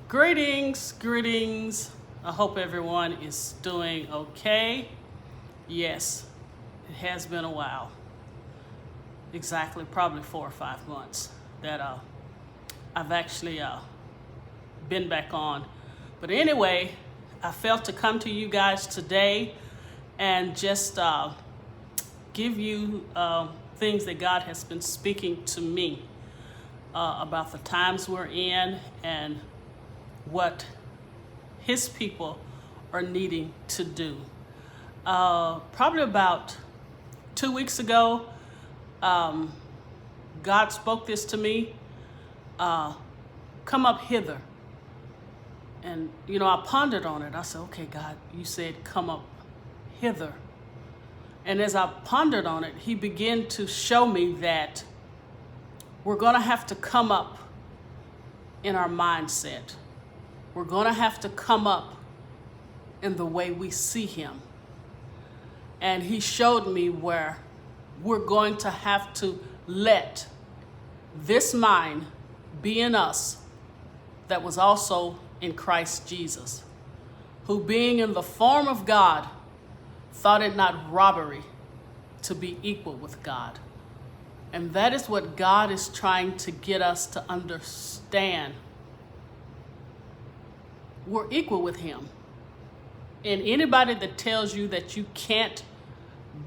Greetings. I hope everyone is doing okay. Yes, it has been a while. Exactly, probably 4 or 5 months that I've actually been back on. But anyway, I felt to come to you guys today and just give you things that God has been speaking to me about the times we're in and what his people are needing to do. Probably about 2 weeks ago, God spoke this to me, come up hither. And, I pondered on it. I said, okay, God, you said come up hither. And as I pondered on it, he began to show me that we're going to have to come up in our mindset. We're going to have to come up in the way we see him. And he showed me where we're going to have to let this mind be in us that was also in Christ Jesus, who being in the form of God, thought it not robbery to be equal with God. And that is what God is trying to get us to understand. We're equal with him. And anybody that tells you that you can't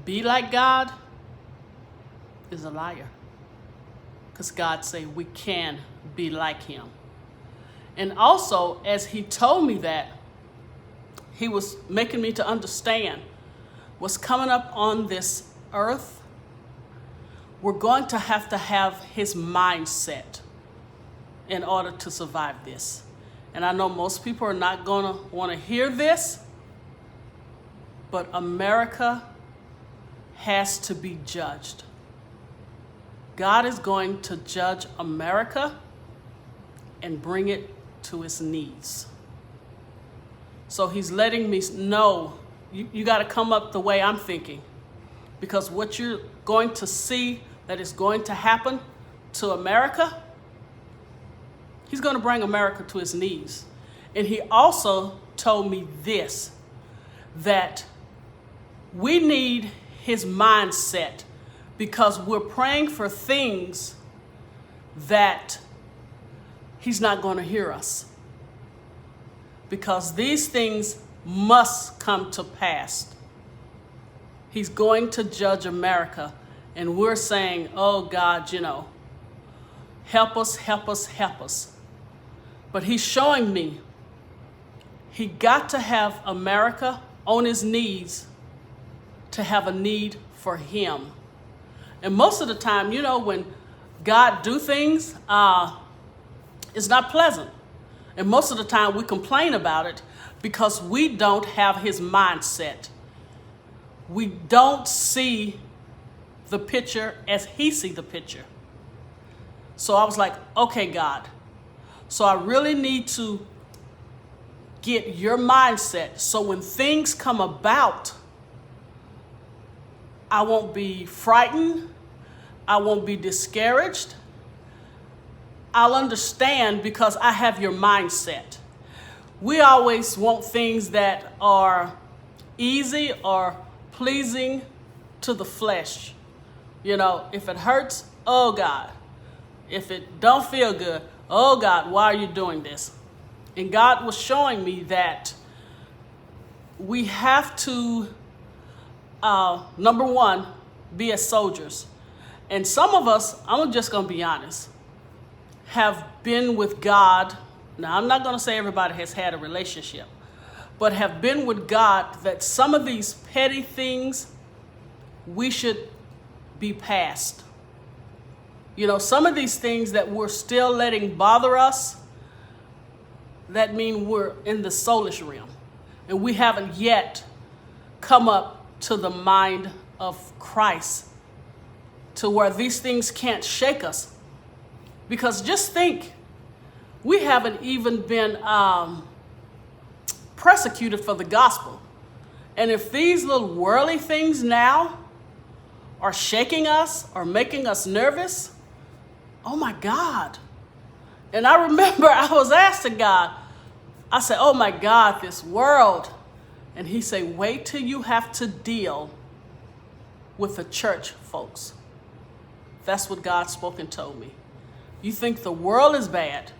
be like God is a liar. Because God say we can be like him. And also, as he told me that, he was making me to understand what's coming up on this earth. We're going to have his mindset in order to survive this. And I know most people are not going to want to hear this, but America has to be judged. God is going to judge America and bring it to its knees. So he's letting me know, you got to come up the way I'm thinking, because what you're going to see that is going to happen to America, he's going to bring America to its knees. And he also told me this, that we need his mindset because we're praying for things that he's not going to hear us. Because these things must come to pass. He's going to judge America. And we're saying, oh God, help us. But he's showing me he got to have America on his knees to have a need for him. And most of the time, when God do things, it's not pleasant. And most of the time we complain about it because we don't have his mindset. We don't see the picture as he see the picture. So I was like, okay, God. So I really need to get your mindset. So when things come about, I won't be frightened. I won't be discouraged. I'll understand because I have your mindset. We always want things that are easy or pleasing to the flesh. If it hurts, oh God. If it don't feel good, oh God, why are you doing this? And God was showing me that we have to, number one, be as soldiers. And some of us, I'm just going to be honest, have been with God. Now, I'm not going to say everybody has had a relationship, but have been with God that some of these petty things we should be past. Some of these things that we're still letting bother us, that mean we're in the soulish realm. And we haven't yet come up to the mind of Christ to where these things can't shake us. Because just think, we haven't even been persecuted for the gospel. And if these little worldly things now are shaking us or making us nervous, oh my God. And I remember I was asking God, I said, oh my God, this world. And he said, wait till you have to deal with the church folks. That's what God spoke and told me. You think the world is bad?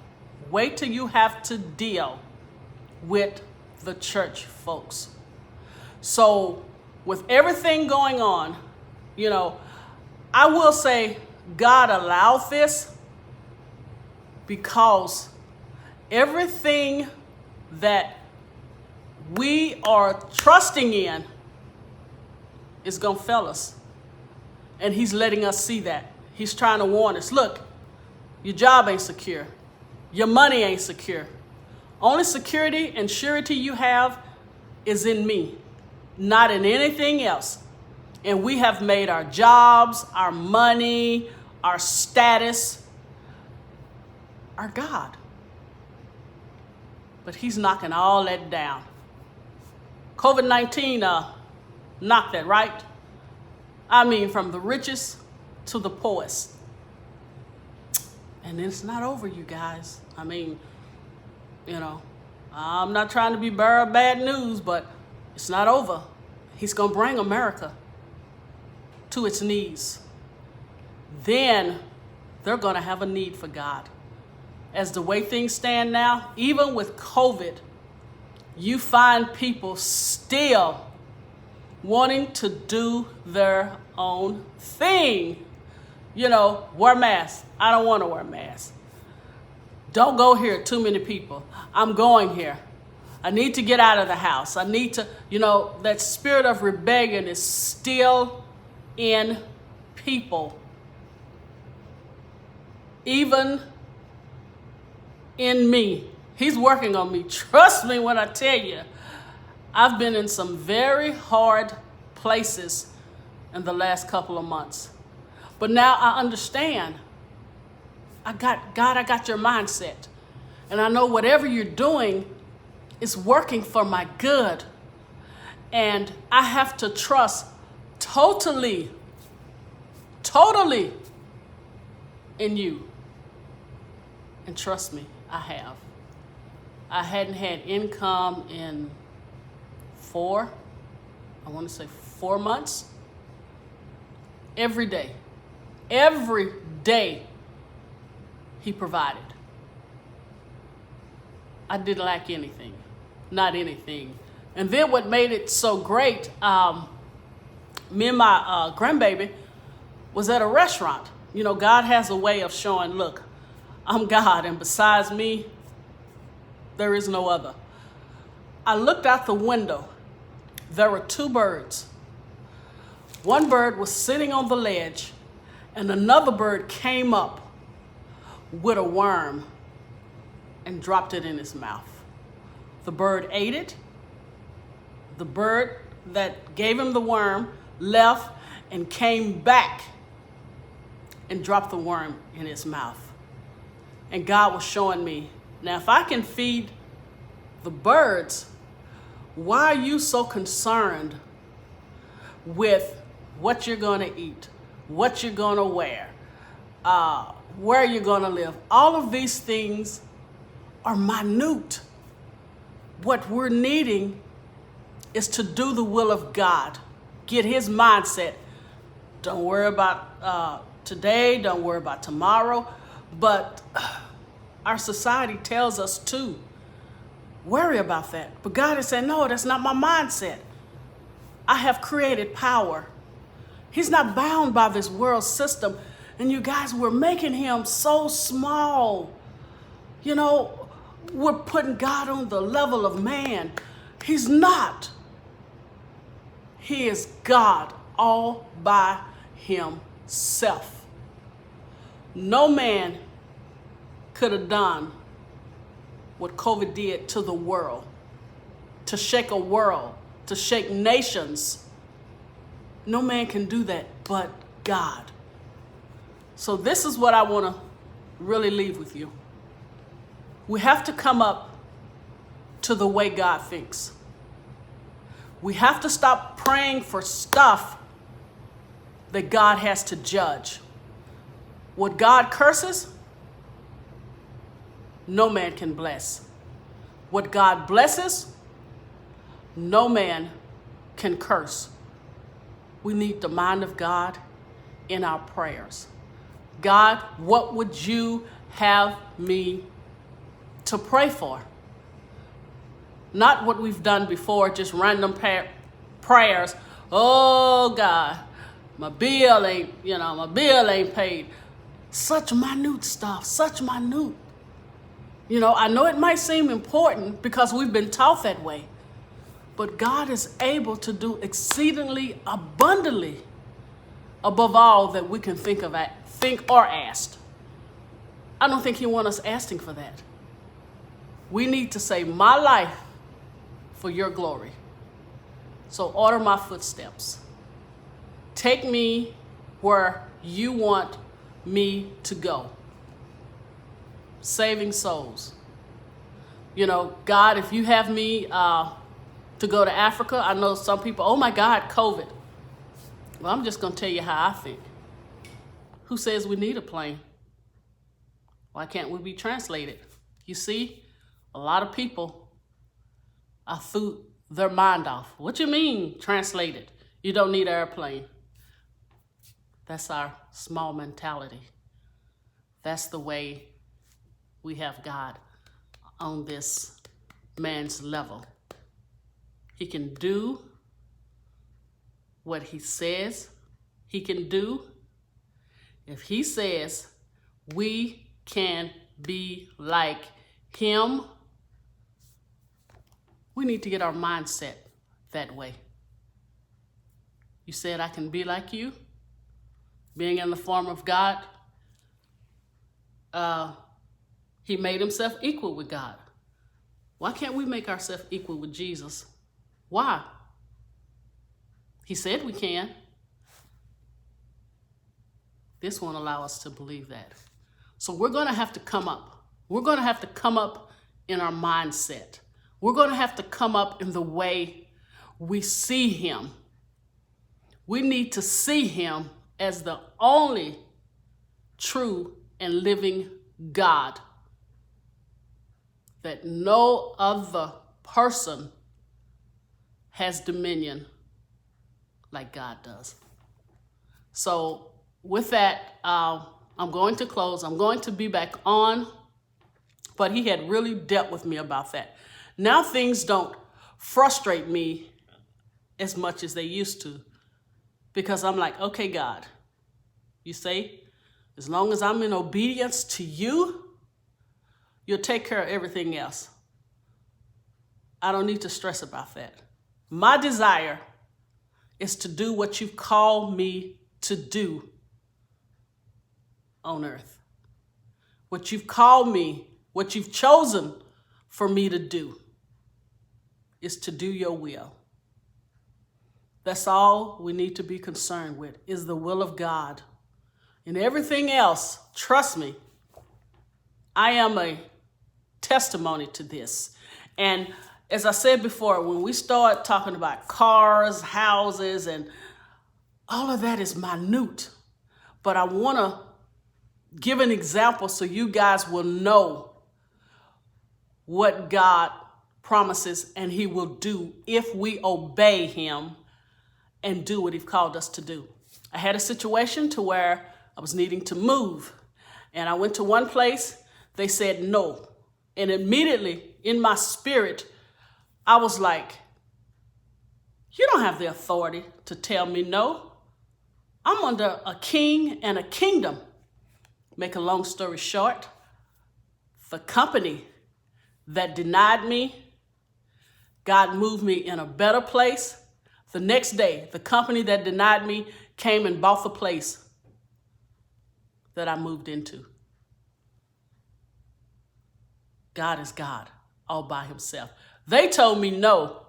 Wait till you have to deal with the church folks. So with everything going on, I will say God allowed this because everything that we are trusting in is going to fail us. And he's letting us see that. He's trying to warn us. Look, your job ain't secure. Your money ain't secure. Only security and surety you have is in me, not in anything else. And we have made our jobs, our money, our status, our God. But he's knocking all that down. COVID-19 knocked that, right? I mean, from the richest to the poorest. And it's not over, you guys. I mean, I'm not trying to be bearer of bad news, but it's not over. He's going to bring America to its knees. Then they're going to have a need for God. As the way things stand now, even with COVID, you find people still wanting to do their own thing. Wear masks. I don't want to wear masks. Don't go here, too many people. I'm going here. I need to get out of the house. I need to, that spirit of rebellion is still in people. Even in me. He's working on me. Trust me when I tell you, I've been in some very hard places in the last couple of months. But now I understand. I got your mindset. And I know whatever you're doing is working for my good. And I have to trust totally in you. And trust me, I have. I hadn't had income in 4 months. Every day, he provided. I didn't lack anything, not anything. And then what made it so great, me and my grandbaby was at a restaurant. God has a way of showing, look, I'm God, and besides me, there is no other. I looked out the window. There were 2 birds. One bird was sitting on the ledge, and another bird came up with a worm and dropped it in his mouth. The bird ate it. The bird that gave him the worm left and came back and dropped the worm in his mouth. And God was showing me, now if I can feed the birds, why are you so concerned with what you're going to eat, what you're going to wear, where you're going to live? All of these things are minute. What we're needing is to do the will of God, get his mindset. Don't worry about today, don't worry about tomorrow. But our society tells us to worry about that. But God is saying, no, that's not my mindset. I have created power. He's not bound by this world system. And you guys, we're making him so small. We're putting God on the level of man. He's not. He is God all by himself. No man could have done what COVID did to the world, to shake a world, to shake nations. No man can do that but God. So this is what I want to really leave with you. We have to come up to the way God thinks. We have to stop praying for stuff that God has to judge. What God curses, no man can bless. What God blesses, no man can curse. We need the mind of God in our prayers. God, what would you have me to pray for? Not what we've done before, just random prayers. Oh God, my bill ain't paid. Such minute stuff, such minute. I know it might seem important because we've been taught that way, but God is able to do exceedingly abundantly above all that we can think or ask. I don't think he wants us asking for that. We need to say, my life for your glory. So order my footsteps. Take me where you want me to go. Saving souls. God, if you have me to go to Africa, I know some people, oh my God, COVID. Well, I'm just going to tell you how I think. Who says we need a plane? Why can't we be translated? You see, a lot of people are threw their mind off. What you mean, translated? You don't need an airplane. That's our small mentality. That's the way we have God on this man's level. He can do what he says he can do. If he says we can be like him, we need to get our mindset that way. You said I can be like you, being in the form of God. He made himself equal with God. Why can't we make ourselves equal with Jesus? Why? He said we can. This won't allow us to believe that. So we're going to have to come up. We're going to have to come up in our mindset. We're going to have to come up in the way we see him. We need to see him as the only true and living God, that no other person has dominion like God does. So with that, I'm going to close. I'm going to be back on, but he had really dealt with me about that. Now things don't frustrate me as much as they used to, because I'm like, okay, God, you say, as long as I'm in obedience to you, you'll take care of everything else. I don't need to stress about that. My desire is to do what you've called me to do on earth. What you've called me, what you've chosen for me to do is to do your will. That's all we need to be concerned with, is the will of God. And everything else, trust me, I am a testimony to this. And as I said before, when we start talking about cars, houses, and all of that is minute. But I want to give an example so you guys will know what God promises and he will do if we obey him and do what he's called us to do. I had a situation to where I was needing to move, and I went to one place. They said no. And immediately in my spirit, I was like, you don't have the authority to tell me no. I'm under a king and a kingdom. Make a long story short, the company that denied me, God moved me in a better place. The next day, the company that denied me came and bought the place that I moved into. God is God all by himself. They told me no.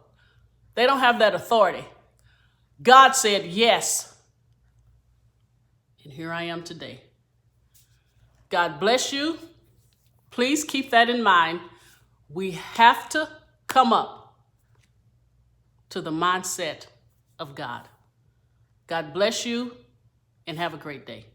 They don't have that authority. God said yes. And here I am today. God bless you. Please keep that in mind. We have to come up to the mindset of God. God bless you and have a great day.